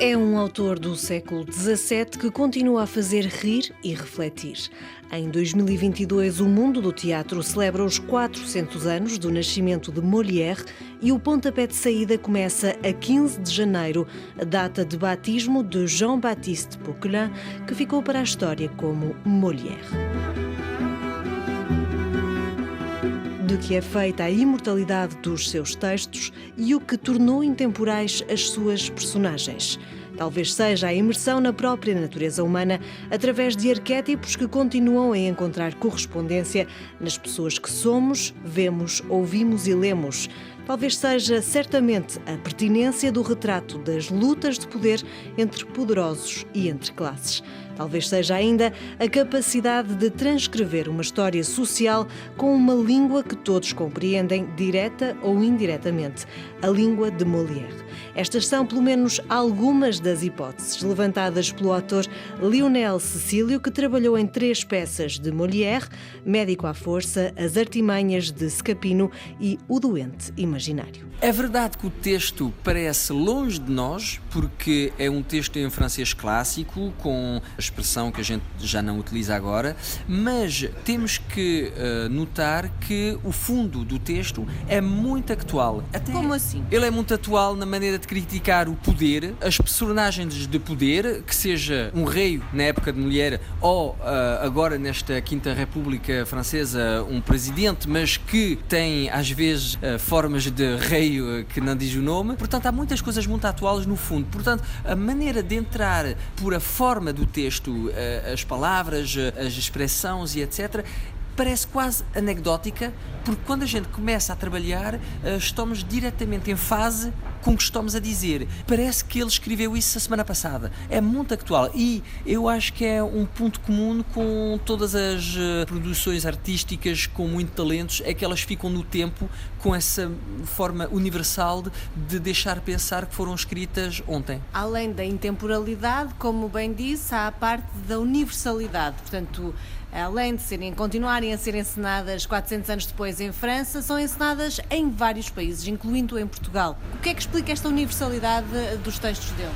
É um autor do século XVII que continua a fazer rir e refletir. Em 2022, o mundo do teatro celebra os 400 anos do nascimento de Molière e o pontapé de saída começa a 15 de janeiro, a data de batismo de Jean-Baptiste Poquelin, que ficou para a história como Molière. De que é feita a imortalidade dos seus textos e o que tornou intemporais as suas personagens. Talvez seja a imersão na própria natureza humana através de arquétipos que continuam a encontrar correspondência nas pessoas que somos, vemos, ouvimos e lemos. Talvez seja certamente a pertinência do retrato das lutas de poder entre poderosos e entre classes. Talvez seja ainda a capacidade de transcrever uma história social com uma língua que todos compreendem, direta ou indiretamente, a língua de Molière. Estas são, pelo menos, algumas das hipóteses levantadas pelo autor Lionel Cecílio, que trabalhou em 3 peças de Molière: Médico à Força, As Artimanhas de Scapino e O Doente Imaginário. É verdade que o texto parece longe de nós, porque é um texto em francês clássico, com a expressão que a gente já não utiliza agora, mas temos que notar que o fundo do texto é muito atual. Como assim? Ele é muito atual na maneira de criticar o poder, as personagens de poder, que seja um rei na época de Molière ou agora nesta Quinta República Francesa um presidente, mas que tem às vezes formas de rei que não diz o nome. Portanto, há muitas coisas muito atuais no fundo. Portanto, a maneira de entrar por a forma do texto, as palavras, as expressões e etc., parece quase anedótica, porque quando a gente começa a trabalhar, estamos diretamente em fase com o que estamos a dizer. Parece que ele escreveu isso a semana passada. É muito atual e eu acho que é um ponto comum com todas as produções artísticas com muito talentos, é que elas ficam no tempo com essa forma universal de deixar pensar que foram escritas ontem. Além da intemporalidade, como bem disse, há a parte da universalidade. Portanto, além de continuarem a ser encenadas 400 anos depois em França, são encenadas em vários países, incluindo em Portugal. O que é que explica esta universalidade dos textos dele?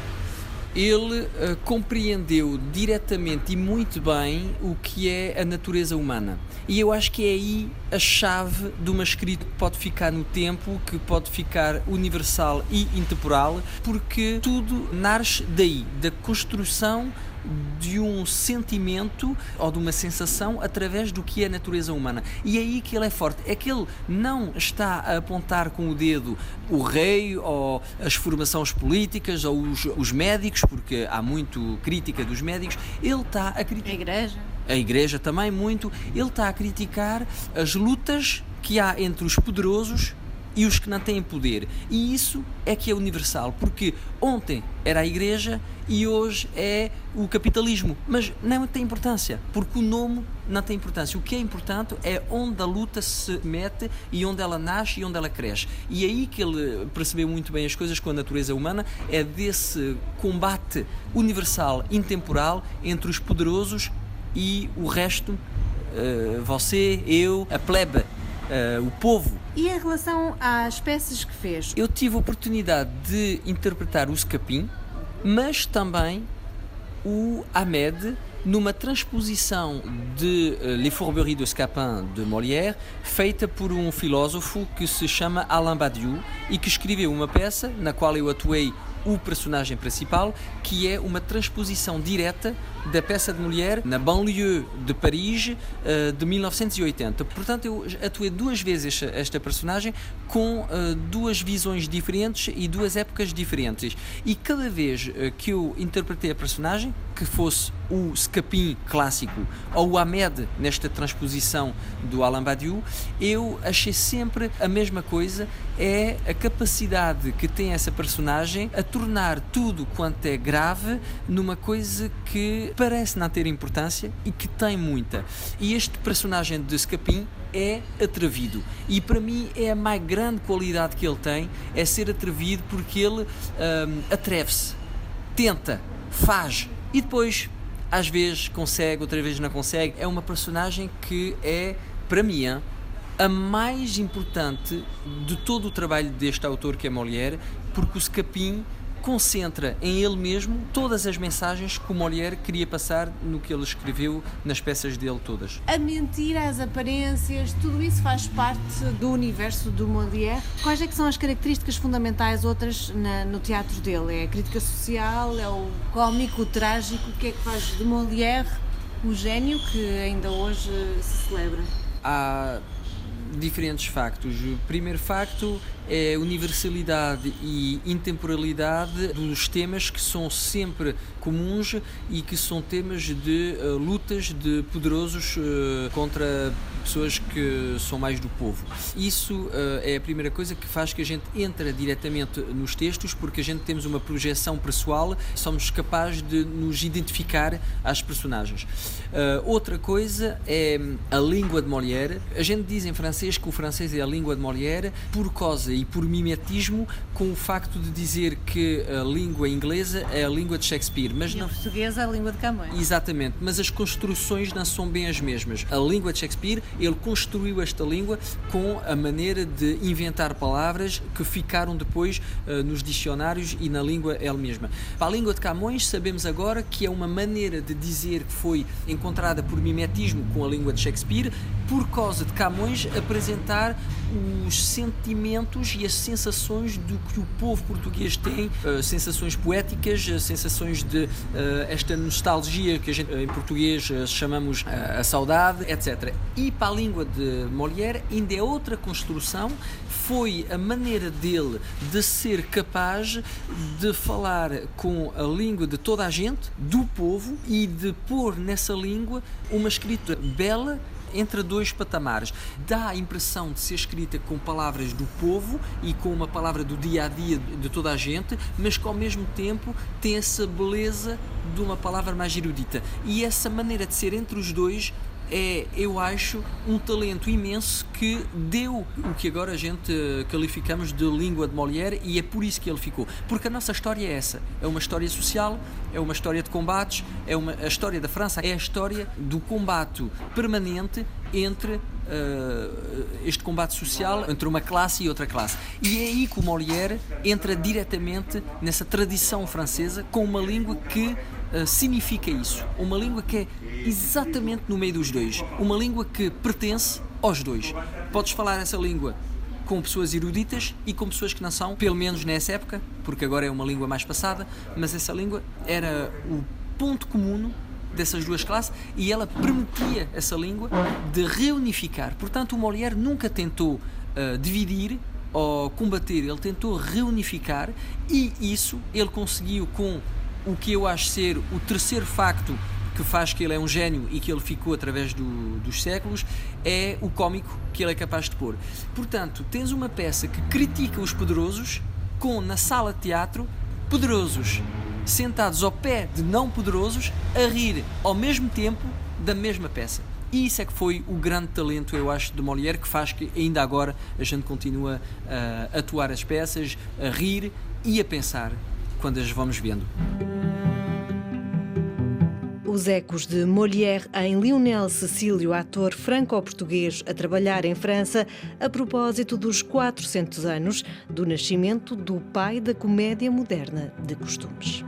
Ele compreendeu diretamente e muito bem o que é a natureza humana. E eu acho que é aí a chave de uma escrita que pode ficar no tempo, que pode ficar universal e intemporal, porque tudo nasce daí, da construção de um sentimento ou de uma sensação através do que é a natureza humana. E é aí que ele é forte. É que ele não está a apontar com o dedo o rei ou as formações políticas ou os médicos, porque há muito crítica dos médicos. Ele está a criticar a igreja também muito. Ele está a criticar as lutas que há entre os poderosos e os que não têm poder. E isso é que é universal, porque ontem era a igreja e hoje é o capitalismo. Mas não tem importância, porque o nome não tem importância. O que é importante é onde a luta se mete e onde ela nasce e onde ela cresce. E é aí que ele percebeu muito bem as coisas com a natureza humana, é desse combate universal, intemporal, entre os poderosos e o resto, você, eu, a plebe, o povo. E em relação às peças que fez? Eu tive a oportunidade de interpretar o Scapin, mas também o Ahmed, numa transposição de Les Fourberies de Scapin de Molière, feita por um filósofo que se chama Alain Badiou e que escreveu uma peça na qual eu atuei o personagem principal, que é uma transposição direta da peça de Molière na banlieue de Paris de 1980. Portanto, eu atuei 2 vezes esta personagem com 2 visões diferentes e 2 épocas diferentes. E cada vez que eu interpretei a personagem, que fosse o Scapin clássico ou o Ahmed nesta transposição do Alain Badiou, eu achei sempre a mesma coisa, é a capacidade que tem essa personagem a tornar tudo quanto é grave numa coisa que parece não ter importância e que tem muita. E este personagem de Scapin é atrevido e para mim é a mais grande qualidade que ele tem, é ser atrevido, porque ele atreve-se, tenta, faz e depois às vezes consegue, outra vez não consegue. É uma personagem que é, para mim, a mais importante de todo o trabalho deste autor, que é Molière, porque o Scapin concentra em ele mesmo todas as mensagens que o Molière queria passar no que ele escreveu nas peças dele todas. A mentira, as aparências, tudo isso faz parte do universo do Molière. Quais é que são as características fundamentais outras no teatro dele? É a crítica social, é o cómico, o trágico? O que é que faz de Molière o gênio que ainda hoje se celebra? Há diferentes factos. O primeiro facto é a universalidade e intemporalidade dos temas que são sempre comuns e que são temas de lutas de poderosos contra pessoas que são mais do povo. Isso é a primeira coisa que faz que a gente entre diretamente nos textos, porque a gente temos uma projeção pessoal, somos capazes de nos identificar às personagens. Outra coisa é a língua de Molière. A gente diz em francês que o francês é a língua de Molière por causa e por mimetismo com o facto de dizer que a língua inglesa é a língua de Shakespeare, mas não... A portuguesa é a língua de Camões. Exatamente, mas as construções não são bem as mesmas. A língua de Shakespeare, ele construiu esta língua com a maneira de inventar palavras que ficaram depois nos dicionários e na língua ela mesma. Para a língua de Camões, sabemos agora que é uma maneira de dizer que foi encontrada por mimetismo com a língua de Shakespeare, por causa de Camões apresentar os sentimentos e as sensações do que o povo português tem, sensações poéticas, sensações de esta nostalgia que a gente em português chamamos a saudade, etc. E para a língua de Molière ainda é outra construção, foi a maneira dele de ser capaz de falar com a língua de toda a gente, do povo, e de pôr nessa língua uma escrita bela entre dois patamares. Dá a impressão de ser escrita com palavras do povo e com uma palavra do dia-a-dia de toda a gente, mas que ao mesmo tempo tem essa beleza de uma palavra mais erudita. E essa maneira de ser entre os dois é, eu acho, um talento imenso que deu o que agora a gente qualificamos de língua de Molière, e é por isso que ele ficou. Porque a nossa história é essa. É uma história social, é uma história de combates, a história da França é a história do combate permanente entre este combate social entre uma classe e outra classe. E é aí que o Molière entra diretamente nessa tradição francesa com uma língua que significa isso. Uma língua que é exatamente no meio dos dois. Uma língua que pertence aos dois. Podes falar essa língua com pessoas eruditas e com pessoas que não são, pelo menos nessa época, porque agora é uma língua mais passada, mas essa língua era o ponto comum dessas duas classes e ela permitia essa língua de reunificar. Portanto, o Molière nunca tentou dividir ou combater, ele tentou reunificar, e isso ele conseguiu com o que eu acho ser o terceiro facto que faz que ele é um gênio e que ele ficou através dos séculos, é o cómico que ele é capaz de pôr. Portanto, tens uma peça que critica os poderosos, com na sala de teatro poderosos sentados ao pé de não poderosos a rir ao mesmo tempo da mesma peça. E isso é que foi o grande talento, eu acho, de Molière, que faz que ainda agora a gente continua a atuar as peças, a rir e a pensar quando as vamos vendo. Os ecos de Molière em Lionel Cecílio, ator franco-português a trabalhar em França a propósito dos 400 anos do nascimento do pai da comédia moderna de costumes.